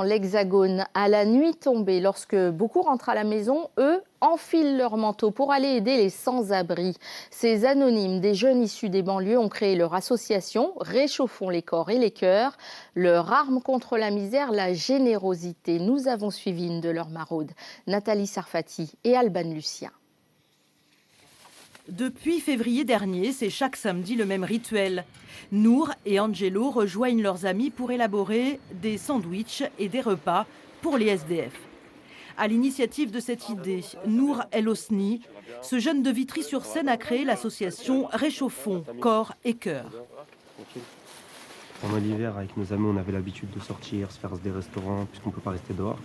L'Hexagone, à la nuit tombée, lorsque beaucoup rentrent à la maison, eux enfilent leur manteau pour aller aider les sans-abri. Ces anonymes, des jeunes issus des banlieues, ont créé leur association Réchauffons les corps et les cœurs. Leur arme contre la misère, la générosité. Nous avons suivi une de leurs maraudes, Nathalie Sarfati et Alban Lucien. Depuis février dernier, c'est chaque samedi le même rituel. Nour et Angelo rejoignent leurs amis pour élaborer des sandwichs et des repas pour les SDF. À l'initiative de cette idée, Nour El Hosni, ce jeune de Vitry-sur-Seine, a créé l'association Réchauffons corps et cœur. Pendant l'hiver, avec nos amis, on avait l'habitude de sortir, se faire des restaurants, puisqu'on ne peut pas rester dehors.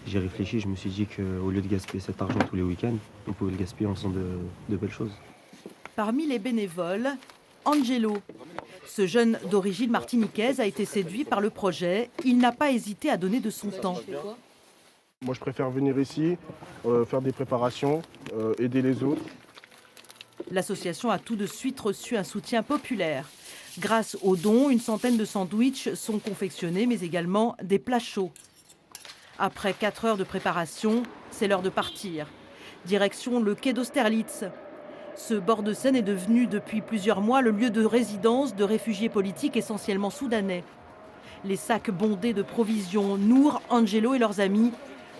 J'ai réfléchi, je me suis dit qu'au lieu de gaspiller cet argent tous les week-ends, on pouvait le gaspiller en faisant de belles choses. Parmi les bénévoles, Angelo. Ce jeune d'origine martiniquaise a été séduit par le projet. Il n'a pas hésité à donner de son temps. Moi, je préfère venir ici, faire des préparations, aider les autres. L'association a tout de suite reçu un soutien populaire. Grâce aux dons, une centaine de sandwichs sont confectionnés, mais également des plats chauds. Après 4 heures de préparation, c'est l'heure de partir. Direction le quai d'Austerlitz. Ce bord de Seine est devenu depuis plusieurs mois le lieu de résidence de réfugiés politiques essentiellement soudanais. Les sacs bondés de provisions, Nour, Angelo et leurs amis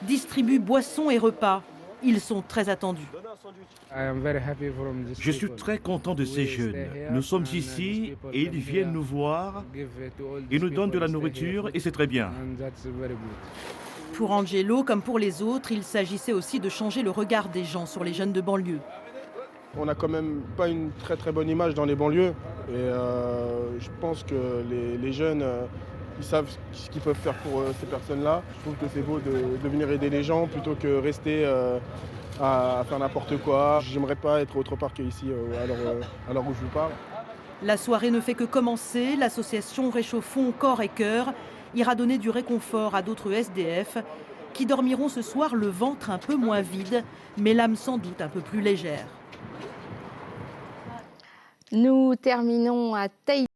distribuent boissons et repas. Ils sont très attendus. Je suis très content de ces jeunes. Nous sommes ici et ils viennent nous voir. Ils nous donnent de la nourriture et c'est très bien. Pour Angelo, comme pour les autres, il s'agissait aussi de changer le regard des gens sur les jeunes de banlieue. On n'a quand même pas une très bonne image dans les banlieues. Et je pense que les jeunes, ils savent ce qu'ils peuvent faire pour ces personnes-là. Je trouve que c'est beau de venir aider les gens plutôt que rester à faire n'importe quoi. J'aimerais pas être autre part qu'ici à l'heure où je vous parle. La soirée ne fait que commencer. L'association Réchauffons corps et cœur ira donner du réconfort à d'autres SDF qui dormiront ce soir le ventre un peu moins vide, mais l'âme sans doute un peu plus légère. Nous terminons à Tahiti.